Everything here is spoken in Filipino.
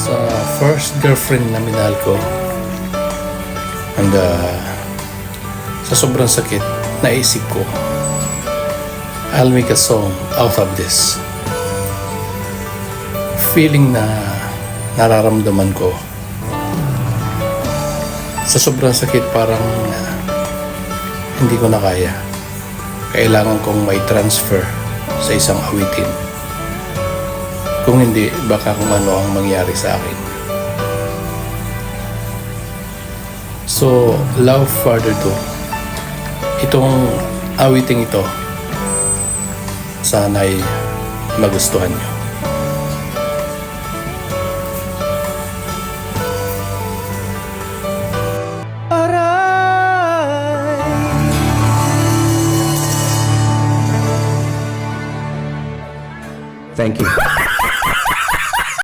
sa first girlfriend na minahal ko. And sa sobrang sakit, naisip ko, I'll make a song out of this. Feeling na nararamdaman ko. Sa sobrang sakit, parang hindi ko na kaya. Kailangan kong may transfer sa isang awitin. Kung hindi, baka kung ano ang mangyari sa akin. So, love further to. Itong awiting ito, sana'y magustuhan nyo. Thank you.